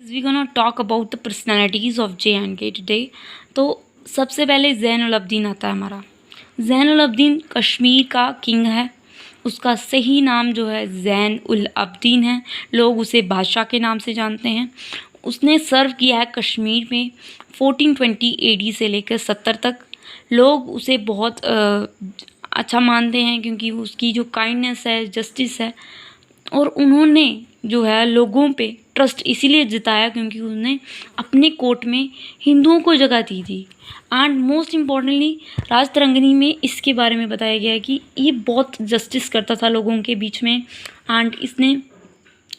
We gonna talk about the personalities of JNK today. तो सबसे पहले ज़ैनुल अब्दीन आता है हमारा। ज़ैनुल अब्दीन कश्मीर का किंग है। उसका सही नाम जो है ज़ैन उल अब्दीन है। लोग उसे बादशाह के नाम से जानते हैं। उसने सर्व किया है कश्मीर में 1420 AD से लेकर 70 तक। लोग उसे बहुत अच्छा मानते हैं क्योंकि उसकी जो काइंडनेस है, जस्टिस है, और उन्होंने जो है लोगों पे ट्रस्ट इसीलिए जिताया क्योंकि उन्होंने अपने कोर्ट में हिंदुओं को जगह दी थी। एंड मोस्ट इम्पॉर्टेंटली राज तरंगिणी में इसके बारे में बताया गया है कि ये बहुत जस्टिस करता था लोगों के बीच में। एंड इसने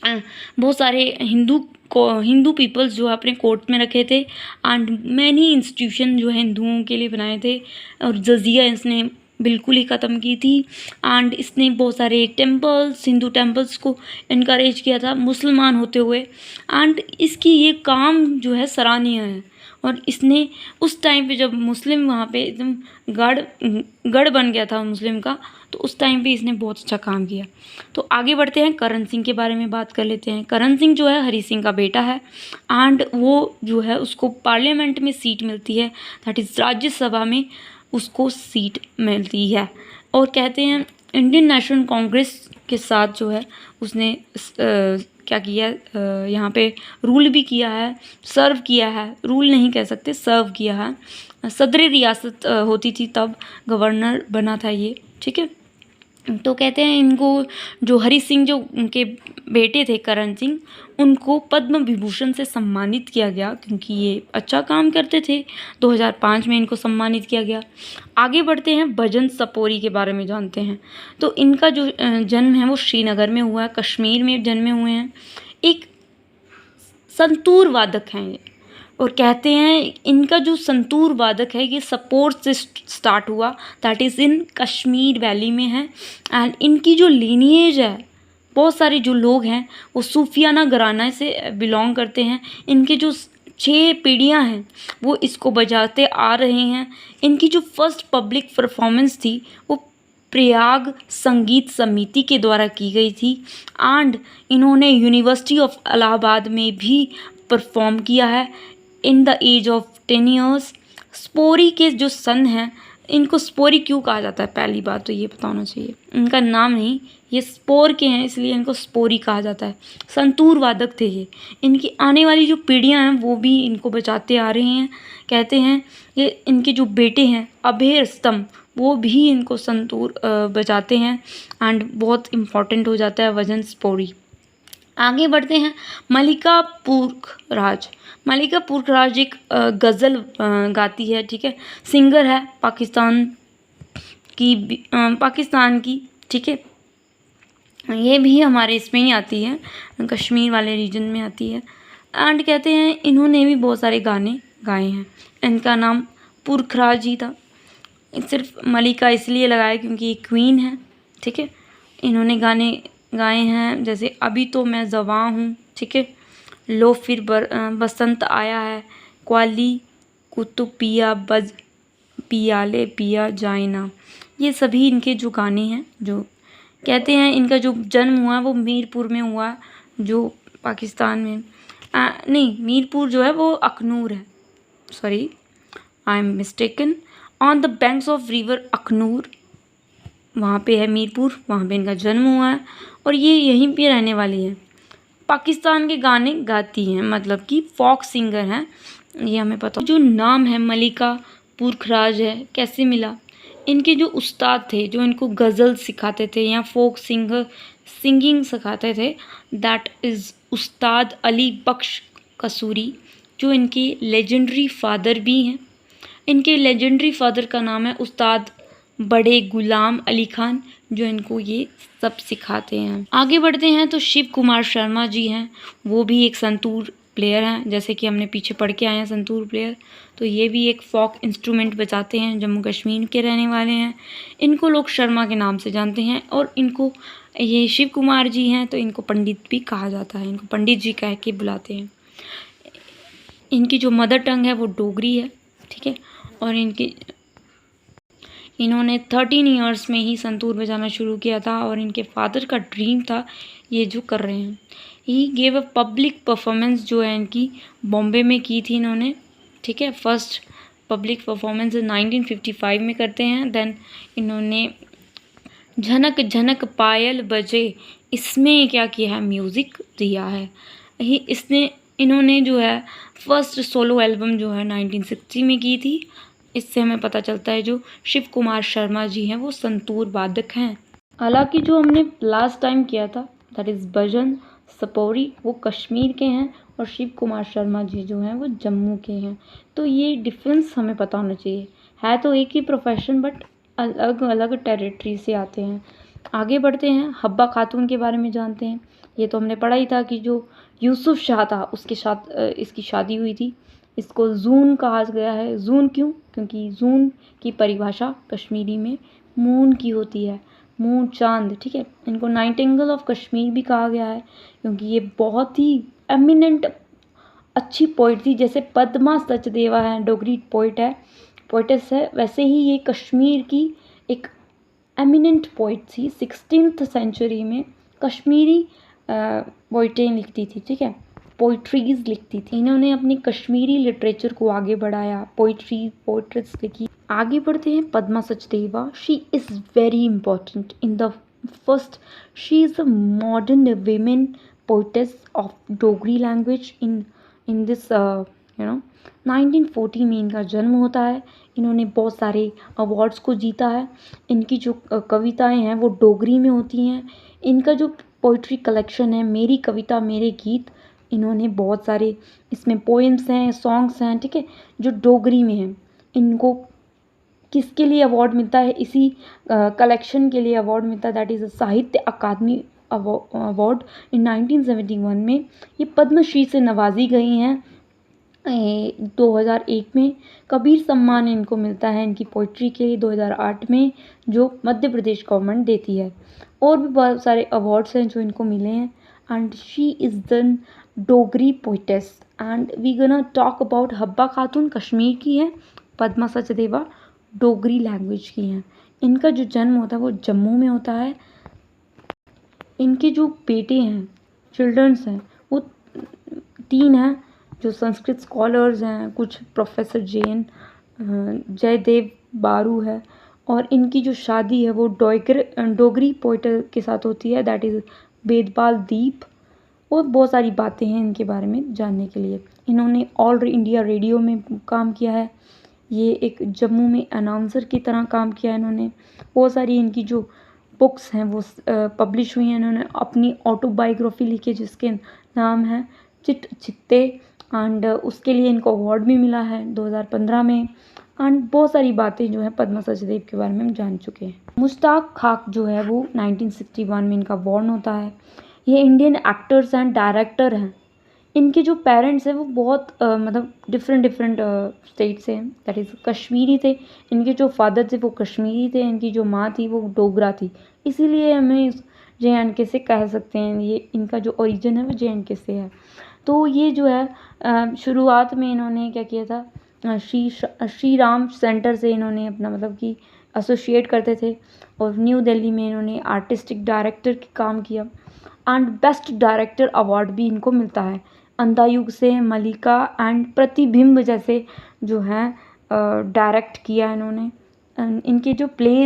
बहुत सारे हिंदू पीपल्स जो है अपने कोर्ट में रखे थे। एंड मैनी इंस्टीट्यूशन जो है हिंदुओं के लिए बनाए थे, और जजिया इसने बिल्कुल ही ख़त्म की थी। एंड इसने बहुत सारे हिंदू टेम्पल्स को इनकरेज किया था मुसलमान होते हुए। एंड इसकी ये काम जो है सराहनीय है। और इसने उस टाइम पे जब मुस्लिम वहाँ पे एकदम गढ़ बन गया था मुस्लिम का, तो उस टाइम पे इसने बहुत अच्छा काम किया। तो आगे बढ़ते हैं, करण सिंह के बारे में बात कर लेते हैं। करण सिंह जो है हरी सिंह का बेटा है। एंड वो जो है उसको पार्लियामेंट में सीट मिलती है, दैट इज़ राज्यसभा में उसको सीट मिलती है। और कहते हैं इंडियन नेशनल कांग्रेस के साथ जो है उसने क्या किया, यहाँ पे रूल भी किया है, सर्व किया है, रूल नहीं कह सकते, सर्व किया है। सदर रियासत होती थी तब गवर्नर बना था ये, ठीक है। तो कहते हैं इनको जो हरी सिंह जो उनके बेटे थे करण सिंह, उनको पद्म विभूषण से सम्मानित किया गया क्योंकि ये अच्छा काम करते थे। 2005 में इनको सम्मानित किया गया। आगे बढ़ते हैं, भजन सपोरी के बारे में जानते हैं। तो इनका जो जन्म है वो श्रीनगर में हुआ है, कश्मीर में जन्मे हुए हैं। एक संतूर वादक हैं ये, और कहते हैं इनका जो संतूर वादक है ये सपोर्ट से स्टार्ट हुआ, that is in Kashmir valley में है। एंड इनकी जो लीनिएज है, बहुत सारे जो लोग हैं वो सूफियाना घराना से बिलोंग करते हैं। इनके जो 6 पीढ़ियाँ हैं वो इसको बजाते आ रहे हैं। इनकी जो फर्स्ट पब्लिक परफॉर्मेंस थी वो प्रयाग संगीत समिति के द्वारा की गई थी। एंड इन्होंने यूनिवर्सिटी ऑफ इलाहाबाद में भी परफॉर्म किया है in the age of 10 years. स्पोरी के जो सन हैं, इनको स्पोरी क्यों कहा जाता है, पहली बात तो ये पता होना चाहिए। इनका नाम नहीं, ये स्पोर के हैं इसलिए इनको स्पोरी कहा जाता है। संतूर वादक थे ये। इनकी आने वाली जो पीढ़ियां हैं वो भी इनको बचाते आ रहे हैं। कहते हैं ये इनके जो बेटे हैं अभय स्तंभ, वो भी इनको संतूर बजाते हैं। एंड बहुत इम्पॉर्टेंट हो जाता है वजन स्पोरी। आगे बढ़ते हैं, मलिका पुरखराज। मलिका पुरखराज एक गज़ल गाती है, ठीक है, सिंगर है पाकिस्तान की, ठीक है। ये भी हमारे इसमें ही आती है, कश्मीर वाले रीजन में आती है। एंड कहते हैं इन्होंने भी बहुत सारे गाने गाए हैं। इनका नाम पुरखराज ही था, सिर्फ मलिका इसलिए लगाया क्योंकि ये क्वीन है, ठीक है। इन्होंने गाने गाए हैं जैसे अभी तो मैं जवां हूँ, ठीक है, लो फिर बसंत आया है, क्वाली कुतुब पिया बज पियाले पिया जाइना। ये सभी इनके जो गाने हैं, जो कहते हैं इनका जो जन्म हुआ वो मीरपुर में हुआ, जो पाकिस्तान में नहीं, मीरपुर जो है वो अखनूर है, sorry I am mistaken, on the banks of river Akhnoor, वहाँ पे है मीरपुर, वहाँ पे इनका जन्म हुआ है और ये यहीं पे रहने वाली है। पाकिस्तान के गाने गाती हैं, मतलब कि फोक सिंगर हैं, ये हमें पता। जो नाम है मलिका पुरखराज है, कैसे मिला? इनके जो उस्ताद थे जो इनको गज़ल सिखाते थे या फोक सिंगिंग सिखाते थे, दैट इज़ उस्ताद अली बख्श कसूरी, जो इनके लेजेंडरी फादर भी हैं। इनके लेजेंडरी फादर का नाम है उस्ताद बड़े गुलाम अली खान, जो इनको ये सब सिखाते हैं। आगे बढ़ते हैं, तो शिव कुमार शर्मा जी हैं, वो भी एक संतूर प्लेयर हैं, जैसे कि हमने पीछे पढ़ के आए हैं संतूर प्लेयर। तो ये भी एक फोक इंस्ट्रूमेंट बजाते हैं, जम्मू कश्मीर के रहने वाले हैं। इनको लोग शर्मा के नाम से जानते हैं, और इनको ये शिव कुमार जी हैं तो इनको पंडित भी कहा जाता है, इनको पंडित जी कह के बुलाते हैं। इनकी जो मदर टंग है वो डोगरी है, ठीक है, और इन्होंने 13 ईयर्स में ही संतूर बजाना शुरू किया था और इनके फादर का ड्रीम था ये जो कर रहे हैं। He gave a public performance जो है इनकी बॉम्बे में की थी इन्होंने, ठीक है। फर्स्ट पब्लिक परफॉर्मेंस 1955 में करते हैं। देन इन्होंने झनक झनक पायल बजे, इसमें क्या किया है, म्यूज़िक दिया है। इन्होंने जो है फर्स्ट सोलो एल्बम जो है 1960 में की थी। इससे हमें पता चलता है जो शिव कुमार शर्मा जी हैं वो संतूर वादक हैं। हालांकि जो हमने लास्ट टाइम किया था दैट इज़ भजन सपोरी, वो कश्मीर के हैं और शिव कुमार शर्मा जी जो हैं वो जम्मू के हैं। तो ये डिफरेंस हमें पता होना चाहिए। है तो एक ही प्रोफेशन बट अलग अलग टेरिटरी से आते हैं। आगे बढ़ते हैं, हब्बा खातून के बारे में जानते हैं। ये तो हमने पढ़ा ही था कि जो यूसुफ शाह था उसके साथ इसकी शादी हुई थी। इसको जून कहा गया है। जून क्यों? क्योंकि जून की परिभाषा कश्मीरी में मून की होती है, मून चांद, ठीक है। इनको नाइटिंगेल ऑफ कश्मीर भी कहा गया है क्योंकि ये बहुत ही एमिनेंट अच्छी पोइट थी। जैसे पद्मा सचदेवा है, डोगरी पोइट है, पोइटेस है, वैसे ही ये कश्मीर की एक एमिनेंट पोइट थी। 16th सेंचुरी में कश्मीरी पोइटें लिखती थी, ठीक है, पोइट्रीज लिखती थी। इन्होंने अपनी कश्मीरी लिटरेचर को आगे बढ़ाया, पोइट्रीज लिखी। आगे बढ़ते हैं, Padma Sachdeva, she is very important in the first, she is a modern women poetess of Dogri language in this 1940 में इनका जन्म होता है। इन्होंने बहुत सारे अवार्ड्स को जीता है। इनकी जो कविताएं हैं वो डोगरी में होती हैं। इनका जो पोइट्री कलेक्शन है मेरी कविता मेरे गीत, इन्होंने बहुत सारे इसमें पोएम्स हैं, सॉन्ग्स हैं, ठीक है, जो डोगरी में हैं। इनको किसके लिए अवार्ड मिलता है? इसी कलेक्शन के लिए अवार्ड मिलता है, दैट इज़ साहित्य अकादमी अवार्ड इन 1971 में। ये पद्मश्री से नवाजी गई हैं। 2001 में कबीर सम्मान इनको मिलता है इनकी पोइट्री के लिए 2008 में, जो मध्य प्रदेश गवर्नमेंट देती है। और भी बहुत सारे अवार्ड्स हैं जो इनको मिले हैं। And she is the Dogri poetess. And we gonna talk about Habba Khatoon, Kashmir की है, पद्मा सचदेवा डोगरी लैंग्वेज की हैं। इनका जो जन्म होता है वो जम्मू में होता है। इनके जो बेटे हैं, चिल्ड्रंस हैं, वो 3 हैं जो संस्कृत स्कॉलर्स हैं, कुछ प्रोफेसर जैन जयदेव बारू है। और इनकी जो शादी है वो डोगरी पोइट के साथ होती है, दैट इज़ बेदपाल दीप। और बहुत सारी बातें हैं इनके बारे में जानने के लिए। इन्होंने ऑल इंडिया रेडियो में काम किया है। ये एक जम्मू में अनाउंसर की तरह काम किया है इन्होंने। बहुत सारी इनकी जो बुक्स हैं वो पब्लिश हुई हैं। इन्होंने अपनी ऑटोबायोग्राफी लिखी जिसके नाम है चिट चित्ते, एंड उसके लिए इनको अवार्ड भी मिला है 2015 में। एंड बहुत सारी बातें जो है पद्मा सचदेव के बारे में हम जान चुके हैं। मुश्ताक खाक जो है वो 1961 में इनका बॉर्न होता है। ये इंडियन एक्टर्स एंड डायरेक्टर हैं। इनके जो पेरेंट्स हैं वो बहुत मतलब डिफरेंट स्टेट से हैं, दैट इज़ कश्मीरी थे। इनके जो फादर थे वो कश्मीरी थे, इनकी जो माँ थी वो डोगरा थी। इसीलिए हमें JNK से कह सकते हैं, ये इनका जो ओरिजिन है वो JNK से है। तो ये जो है शुरुआत में इन्होंने क्या किया था, श्री राम सेंटर से इन्होंने अपना मतलब कि एसोसिएट करते थे। और न्यू दिल्ली में इन्होंने आर्टिस्टिक डायरेक्टर का काम किया एंड बेस्ट डायरेक्टर अवार्ड भी इनको मिलता है। अंधायुग से मलिका एंड प्रतिबिंब जैसे जो हैं डायरेक्ट किया इन्होंने। इनके जो प्लेज